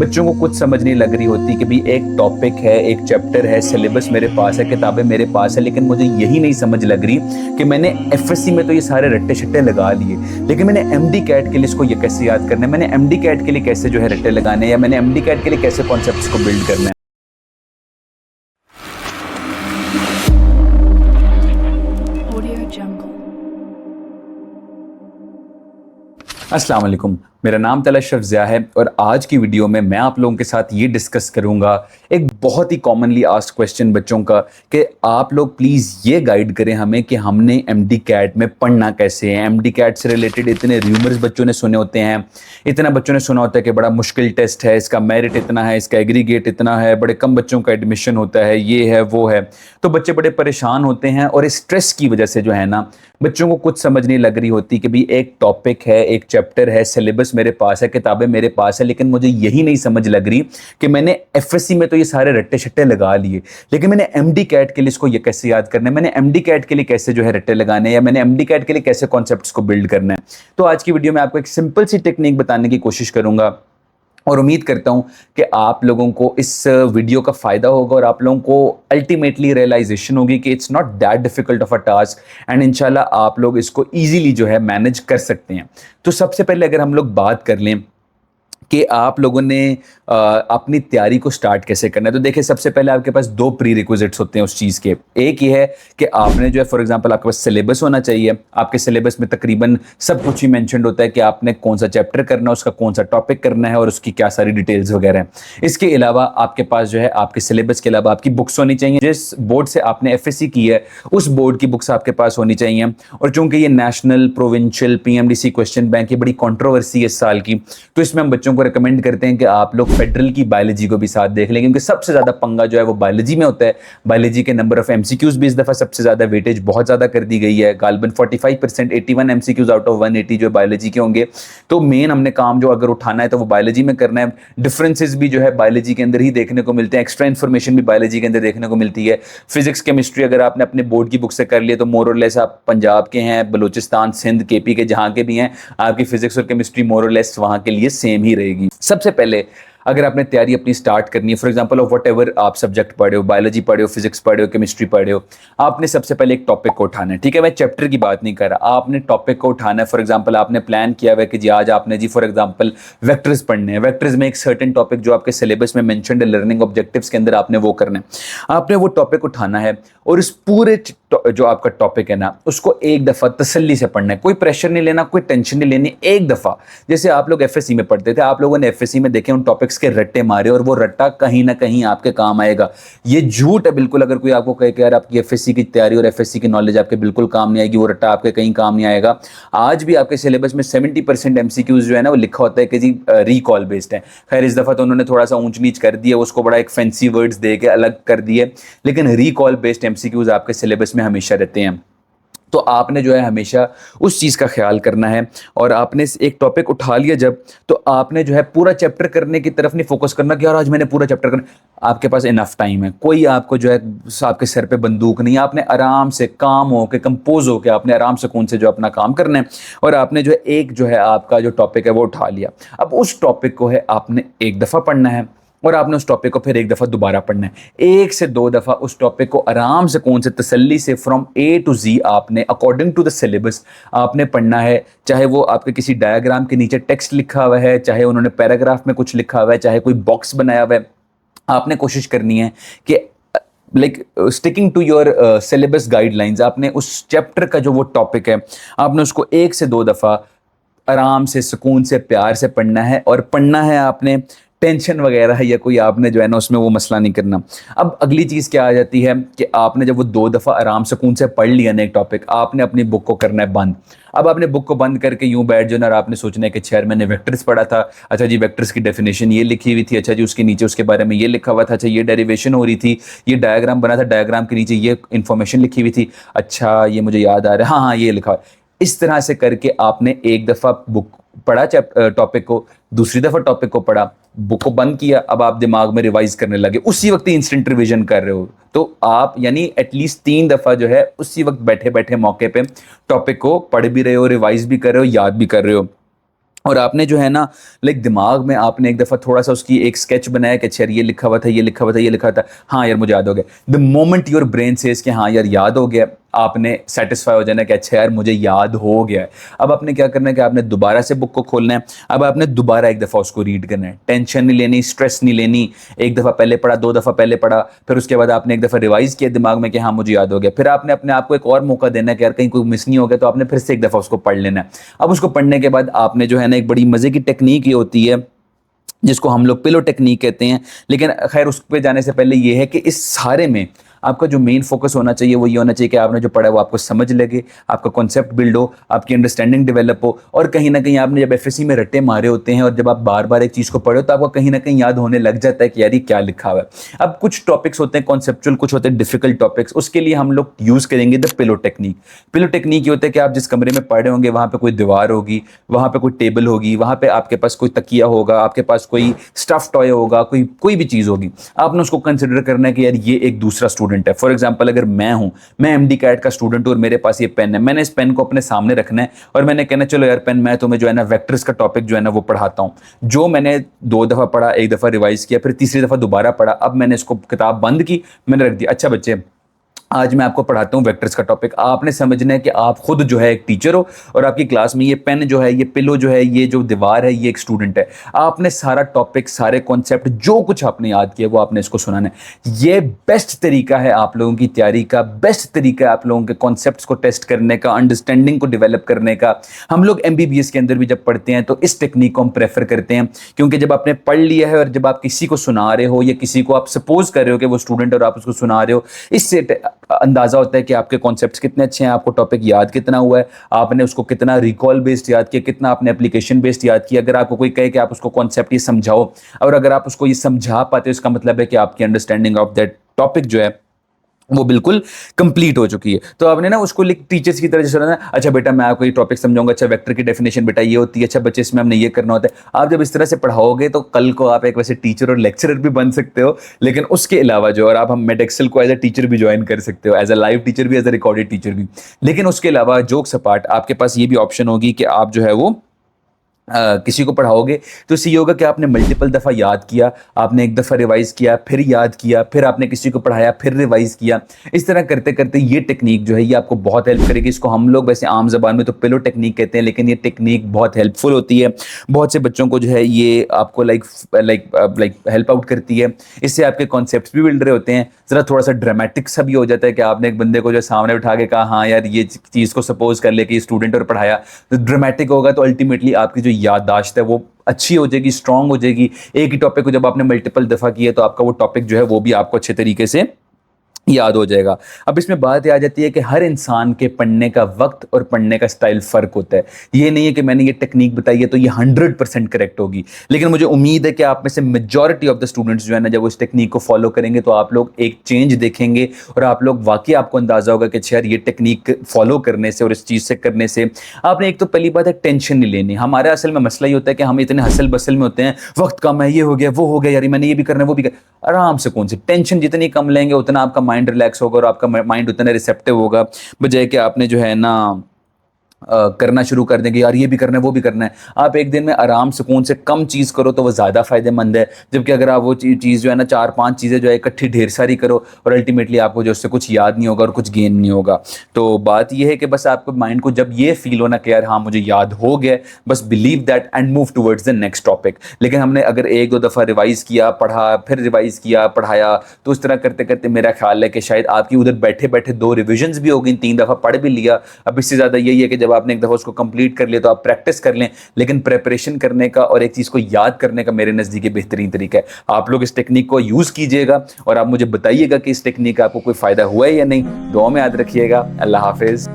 बच्चों को कुछ समझ नहीं लग रही होती कि भाई एक टॉपिक है, एक चैप्टर है, सिलेबस मेरे पास है, किताबें मेरे पास है, लेकिन मुझे यही नहीं समझ लग रही कि मैंने एफएससी में तो ये सारे रट्टे शट्टे लगा लिए, लेकिन मैंने एमडी कैट के लिए इसको ये कैसे याद करना है, मैंने एमडी कैट के लिए कैसे जो है रट्टे लगाने हैं, या मैंने एमडी कैट के लिए कैसे कॉन्सेप्ट्स को बिल्ड करना है। अस्सलाम वालेकुम, मेरा नाम तला अशरफ ज़िया है और आज की वीडियो में मैं आप लोगों के साथ ये डिस्कस करूंगा एक बहुत ही कॉमनली आस्क्ड क्वेश्चन बच्चों का कि आप लोग प्लीज़ ये गाइड करें हमें कि हमने एमडी कैट में पढ़ना कैसे है। एमडी कैट से रिलेटेड इतने र्यूमर्स बच्चों ने सुने होते हैं, इतना बच्चों ने सुना होता है कि बड़ा मुश्किल टेस्ट है, इसका मेरिट इतना है, इसका एग्रीगेट इतना है, बड़े कम बच्चों का एडमिशन होता है, ये है वो है, तो बच्चे बड़े परेशान होते हैं और इस स्ट्रेस की वजह से जो है ना बच्चों को कुछ समझ नहीं लग रही होती कि भाई एक टॉपिक है, एक चैप्टर है, सिलेबस मेरे पास है, किताबें मेरे पास है, लेकिन मुझे यही नहीं समझ लग रही कि मैंने एफएससी में तो ये सारे रट्टे शट्टे लगा लिए, लेकिन मैंने एमडी कैट के लिए इसको ये कैसे याद करना है, मैंने एमडी कैट के लिए कैसे जो है रट्टे लगाने हैं, या मैंने एमडी कैट के लिए कैसे कॉन्सेप्ट्स को बिल्ड करना है। तो आज की वीडियो में आपको एक सिंपल सी टेक्निक बताने की कोशिश करूंगा और उम्मीद करता हूं कि आप लोगों को इस वीडियो का फ़ायदा होगा और आप लोगों को अल्टीमेटली रियलाइजेशन होगी कि it's not that difficult of a task and इंशाल्लाह आप लोग इसको इजीली जो है मैनेज कर सकते हैं। तो सबसे पहले अगर हम लोग बात कर लें कि आप लोगों ने अपनी तैयारी को स्टार्ट कैसे करना है, तो देखिए सबसे पहले आपके पास दो प्री रिक्विजिट्स होते हैं उस चीज़ के। एक ये है कि आपने जो है फॉर एग्जांपल आपके पास सिलेबस होना चाहिए, आपके सिलेबस में तकरीबन सब कुछ ही मेंशन्ड होता है कि आपने कौन सा चैप्टर करना है, उसका कौन सा टॉपिक करना है और उसकी क्या सारी डिटेल्स वगैरह हैं। इसके अलावा आपके पास जो है आपके सिलेबस के अलावा आपकी बुक्स होनी चाहिए, जिस बोर्ड से आपने एफएससी की है उस बोर्ड की बुक्स आपके पास होनी चाहिए। और चूंकि ये national provincial PMDC question bank की बड़ी कॉन्ट्रोवर्सी है इस साल की, तो इसमें हम बच्चों को रिकमेंड करते हैं कि आप लोग फेडरल की बायोलॉजी को भी साथ देख लें, क्योंकि सबसे ज्यादा पंगा जो है वो बायोलॉजी में होता है। बायोलॉजी के नंबर ऑफ एमसीक्यूज भी इस दफा सबसे ज्यादा वेटेज बहुत ज्यादा कर दी गई है, गालबन 45%, 81 एमसीक्यूज आउट ऑफ 180 जो बायोलॉजी के होंगे। तो मेन हमने काम जो अगर उठाना है तो वो बायोलॉजी में करना है। डिफरेंसेस भी जो है बायोलॉजी के अंदर ही देखने को मिलते हैं, एक्स्ट्रा इन्फॉर्मेशन भी बायोलॉजी के अंदर देखने को मिलती है। फिजिक्स केमिस्ट्री अगर आपने अपने बोर्ड की बुक से कर लिया तो मोर और लेस आप पंजाब के हैं, बलूचिस्तान, सिंध, केपी के जहाँ के भी हैं, आपकी फिजिक्स और केमिस्ट्री मोर और लेस वहाँ के लिए सेम ही रहेगी। सबसे पहले अगर आपने तैयारी अपनी स्टार्ट करनी है for example of what ever आप सब्जेक्ट पढ़े हो, बायोलॉजी पढ़े हो, फिजिक्स पढ़े हो, केमिस्ट्री पढ़े हो, आपने सबसे पहले एक टॉपिक को उठाना है। ठीक है, मैं चैप्टर की बात नहीं कर रहा, आपने टॉपिक को उठाना है। फॉर एग्जांपल आपने प्लान किया हुआ है कि जी आज आपने जी फॉर एग्जांपल वेक्टर्स पढ़ने हैं, वेक्टर्स में एक सर्टेन टॉपिक जो आपके सिलेबस में मेंशन्ड है लर्निंग ऑब्जेक्टिव्स के अंदर आपने वो करना है। आपने वो टॉपिक उठाना है और इस पूरे जो आपका टॉपिक है ना उसको एक दफ़ा तसल्ली से पढ़ना है, कोई प्रेशर नहीं लेना, कोई टेंशन नहीं लेनी। एक दफ़ा जैसे आप लोग एफएससी में पढ़ते थे, आप लोगों ने एफएससी में देखे उन टॉपिक्स के रट्टे मारे और वो रट्टा कहीं ना कहीं आपके काम आएगा। ये झूठ है बिल्कुल अगर कोई आपको कहे कि यार आपकी एफएससी की तैयारी और एफएससी की नॉलेज आपके बिल्कुल काम नहीं आएगी, वो रट्टा आपके कहीं काम नहीं आएगा। आज भी आपके सिलेबस में 70% एमसीक्यूज जो है ना वो लिखा होता है कि जी रिकॉल बेस्ड है। खैर इस दफ़ा तो उन्होंने थोड़ा सा ऊंच नीच कर दिया, उसको बड़ा एक फैंसी वर्ड्स दे के अलग कर दिए, लेकिन रिकॉल बेस्ड एमसीक्यूज आपके सिलेबस में हमेशा रहते हैं। तो आपने जो है हमेशा उस चीज़ का ख्याल करना है और आपने एक टॉपिक उठा लिया जब, तो आपने जो है पूरा चैप्टर करने की तरफ नहीं फोकस करना कि यार आज मैंने पूरा चैप्टर करना। आपके पास इनफ टाइम है, कोई आपको जो है आपके सर पे बंदूक नहीं, आपने आराम से काम हो के कंपोज हो के आपने आराम सुकून से जो अपना काम करना है और आपने जो है एक जो है आपका जो टॉपिक है वो उठा लिया। अब उस टॉपिक को है आपने एक दफ़ा पढ़ना है और आपने उस टॉपिक को फिर एक दफ़ा दोबारा पढ़ना है। 1 से 2 दफ़ा उस टॉपिक को आराम से कौन से तसल्ली से फ्रॉम ए टू जी आपने अकॉर्डिंग टू द सिलेबस आपने पढ़ना है। चाहे वो आपके किसी डायग्राम के नीचे टेक्स्ट लिखा हुआ है, चाहे उन्होंने पैराग्राफ में कुछ लिखा हुआ है, चाहे कोई बॉक्स बनाया हुआ है, आपने कोशिश करनी है कि like sticking to your syllabus guidelines, आपने उस चैप्टर का जो वो टॉपिक है आपने उसको 1 से 2 दफ़ा आराम से सुकून से प्यार से पढ़ना है। और पढ़ना है आपने टेंशन वगैरह या कोई आपने जो है ना उसमें वो मसला नहीं करना। अब अगली चीज़ क्या आ जाती है कि आपने जब वो 2 दफ़ा आराम सुकून से पढ़ लिया ना एक टॉपिक, आपने अपनी बुक को करना है बंद। अब आपने बुक को बंद करके यूं बैठ जाना और आपने सोचना है कि यार मैंने वेक्टर्स पढ़ा था, अच्छा जी वेक्टर्स की डेफिनेशन ये लिखी हुई थी, अच्छा जी उसके नीचे उसके बारे में ये लिखा हुआ था, अच्छा ये डेरिवेशन हो रही थी, ये डायग्राम बना था, डायग्राम के नीचे ये इन्फॉर्मेशन लिखी हुई थी, अच्छा ये मुझे याद आ रहा है, हाँ हाँ ये लिखा। इस तरह से करके आपने एक दफ़ा बुक पढ़ा टॉपिक को, दूसरी दफ़ा टॉपिक को पढ़ा, बुक को बंद किया, अब आप दिमाग में रिवाइज करने लगे, उसी वक्त इंस्टेंट रिवीजन कर रहे हो। तो आप यानी एटलीस्ट 3 दफ़ा जो है उसी वक्त बैठे बैठे मौके पे टॉपिक को पढ़ भी रहे हो, रिवाइज भी कर रहे हो, याद भी कर रहे हो। और आपने जो है ना लाइक दिमाग में आपने एक दफ़ा थोड़ा सा उसकी एक स्केच बनाया कि अच्छा यार ये लिखा हुआ था, ये लिखा हुआ था, ये लिखा था, हाँ यार मुझे याद हो गया। The moment your brain says कि हाँ यार याद हो गया, आपने सेटिस्फाई हो जाना कि अच्छा यार मुझे याद हो गया है। अब आपने क्या करना है कि आपने दोबारा से बुक को खोलना है। अब आपने दोबारा एक दफ़ा उसको रीड करना है, टेंशन नहीं लेनी, स्ट्रेस नहीं लेनी। एक दफ़ा पहले पढ़ा, दो दफ़ा पहले पढ़ा, फिर उसके बाद आपने एक दफ़ा रिवाइज किया दिमाग में कि हाँ मुझे याद हो गया। फिर आपने अपने आप को एक और मौका देना है कि यार कहीं कोई मिस नहीं हो गया, तो आपने फिर से एक दफ़ा उसको पढ़ लेना है। अब उसको पढ़ने के बाद आपने जो है ना एक बड़ी मज़े की टेक्निक ये होती है जिसको हम लोग पिलो टेक्निक कहते हैं। लेकिन खैर उस पे जाने से पहले ये है कि इस सारे में आपका जो मेन फोकस होना चाहिए वो ये होना चाहिए कि आपने जो पढ़ा है वो आपको समझ लगे, आपका कॉन्सेप्ट बिल्ड हो, आपकी अंडरस्टैंडिंग डेवलप हो। और कहीं ना कहीं आपने जब एफएससी में रट्टे मारे होते हैं और जब आप बार बार एक चीज़ को पढ़ो तो आपको कहीं ना कहीं याद होने लग जाता है कि यार ये क्या लिखा हुआ है। अब कुछ टॉपिक्स होते हैं कॉन्सेप्चुअल, कुछ होते हैं डिफिकल्ट टॉपिक्स, उसके लिए हम लोग यूज़ करेंगे the pillow technique. Pillow technique ये होता है कि आप जिस कमरे में पढ़ रहे होंगे वहाँ पे कोई दीवार होगी, वहाँ पे कोई टेबल होगी, वहाँ पे आपके पास कोई तकिया होगा, आपके पास कोई स्टफ टॉय होगा, कोई भी चीज़ होगी। आपने उसको कंसिडर करना है कि यार ये एक दूसरा स्टूडेंट है। फॉर एग्जाम्पल अगर मैं हूं, मैं एमडी कैट का स्टूडेंट हूं और मेरे पास ये पेन है, मैंने इस पेन को अपने सामने रखना है और मैंने कहना चलो यार पेन मैं तुम्हें जो है ना वेक्टर्स का टॉपिक जो है ना वो पढ़ाता हूं। जो मैंने 2 दफ़ा पढ़ा, एक दफ़ा रिवाइज किया, फिर तीसरी दफ़ा दोबारा पढ़ा, अब मैंने इसको किताब बंद की, मैंने रख दिया। अच्छा बच्चे आज मैं आपको पढ़ाता हूँ वेक्टर्स का टॉपिक। आपने समझना है कि आप खुद जो है एक टीचर हो और आपकी क्लास में ये पेन जो है, ये पिलो जो है, ये जो दीवार है, ये एक स्टूडेंट है। आपने सारा टॉपिक, सारे कॉन्सेप्ट जो कुछ आपने याद किया वो आपने इसको सुनाना है। ये बेस्ट तरीका है आप लोगों की तैयारी का, बेस्ट तरीका है आप लोगों के कॉन्सेप्ट्स को टेस्ट करने का, अंडरस्टैंडिंग को डेवलप करने का। हम लोग एमबीबीएस के अंदर भी जब पढ़ते हैं तो इस टेक्निक को हम प्रेफर करते हैं, क्योंकि जब आपने पढ़ लिया है और जब आप किसी को सुना रहे हो या किसी को आप सपोज कर रहे हो कि वो स्टूडेंट और आप उसको सुना रहे हो, इससे अंदाजा होता है कि आपके कॉन्सेप्ट्स कितने अच्छे हैं, आपको टॉपिक याद कितना हुआ है, आपने उसको कितना रिकॉल बेस्ड याद किया, कितना आपने एप्लीकेशन बेस्ड याद किया। अगर आपको कोई कहे कि आप उसको कॉन्सेप्ट ये समझाओ और अगर आप उसको ये समझा पाते हो, इसका मतलब है कि आपकी अंडरस्टैंडिंग ऑफ दैट टॉपिक जो है वो बिल्कुल कंप्लीट हो चुकी है। तो आपने ना उसको टीचर्स की तरह जैसे ना, अच्छा बेटा मैं आपको ये टॉपिक समझाऊंगा, अच्छा वेक्टर की डेफिनेशन बेटा ये होती है, अच्छा बच्चे इसमें हमने ये करना होता है। आप जब इस तरह से पढ़ाओगे तो कल को आप एक वैसे टीचर और लेक्चरर भी बन सकते हो। लेकिन उसके अलावा जो, और आप हम मेडेक्सल को एज ए टीचर भी ज्वाइन कर सकते हो, एज ए लाइव टीचर भी, एज ए रिकॉर्डेड टीचर भी। लेकिन उसके अलावा जोक्स अपार्ट आपके पास ये भी ऑप्शन होगी कि आप जो है वो किसी को पढ़ाओगे तो इससे ये होगा कि आपने मल्टीपल दफ़ा याद किया, आपने एक दफ़ा रिवाइज किया, फिर याद किया, फिर आपने किसी को पढ़ाया, फिर रिवाइज किया। इस तरह करते करते ये टेक्निक जो है ये आपको बहुत हेल्प करेगी। इसको हम लोग वैसे आम ज़बान में तो पिलो टेक्निक कहते हैं, लेकिन ये टेक्निक बहुत हेल्पफुल होती है। बहुत से बच्चों को जो है ये आपको लाइक हेल्प आउट करती है। इससे आपके कॉन्सेप्ट्स भी बिल्ड रहे होते हैं। ज़रा थोड़ा सा ड्रामेटिक सा भी हो जाता है कि आपने एक बंदे को जो सामने उठा के कहा हाँ यार ये चीज़ को सपोज कर ले कि स्टूडेंट और पढ़ाया, तो ड्रामेटिक होगा तो अल्टीमेटली आपकी जो याददाश्त है वो अच्छी हो जाएगी, स्ट्रांग हो जाएगी। एक ही टॉपिक को जब आपने मल्टीपल दफ़ा किया तो आपका वो टॉपिक जो है वो भी आपको अच्छे तरीके से याद हो जाएगा। अब इसमें बात ये आ जाती है कि हर इंसान के पढ़ने का वक्त और पढ़ने का स्टाइल फ़र्क होता है। ये नहीं है कि मैंने ये टेक्निक बताई है तो ये 100% करेक्ट होगी, लेकिन मुझे उम्मीद है कि आप में से मेजॉरिटी ऑफ द स्टूडेंट्स जो है ना जब इस टेक्निक को फॉलो करेंगे तो आप लोग एक चेंज देखेंगे और आप लोग वाकई आपको अंदाज़ा होगा कि यार ये टेक्निक फॉलो करने से और इस चीज़ से करने से आपने एक तो पहली बात है टेंशन नहीं लेनी। हमारे असल में मसला ये होता है कि हम इतने हसल बसल में होते हैं, वक्त कम है, ये हो गया वो हो गया, यार मैंने ये भी करना है वो भी करना। आराम से कौन सी टेंशन जितनी कम लेंगे उतना आपका माइंड रिलैक्स होगा और आपका माइंड उतना रिसेप्टिव होगा, बजाय कि आपने जो है ना करना शुरू कर देंगे यार ये भी करना है वो भी करना है। आप एक दिन में आराम सुकून से कम चीज़ करो तो वो ज़्यादा फ़ायदेमंद है, जबकि अगर आप वो चीज़ जो है ना 4-5 चीज़ें जो है इकट्ठी ढेर सारी करो और अल्टीमेटली आपको जो उससे कुछ याद नहीं होगा और कुछ गेन नहीं होगा। तो बात ये है कि बस आपको माइंड को जब ये फील होना कि यार हाँ मुझे याद हो गया, बस believe that and move towards the next topic. लेकिन हमने अगर 1-2 दफ़ा रिवाइज़ किया, पढ़ा, फिर रिवाइज़ किया, पढ़ाया, तो उस तरह करते करते मेरा ख्याल है कि शायद आपकी उधर बैठे बैठे 2 रिविजन्स भी हो गई, 3 दफ़ा पढ़ भी लिया। अब इससे ज़्यादा यही है कि जब आपने एक दफ़ा उसको कंप्लीट कर लिया तो आप प्रैक्टिस कर लें। लेकिन प्रेपरेशन करने का और एक चीज़ को याद करने का मेरे नज़दीक बेहतरीन तरीका है। आप लोग इस टेक्निक को यूज़ कीजिएगा और आप मुझे बताइएगा कि इस टेक्निक का आपको कोई फ़ायदा हुआ है या नहीं। दुआ में याद रखिएगा। अल्लाह हाफिज़।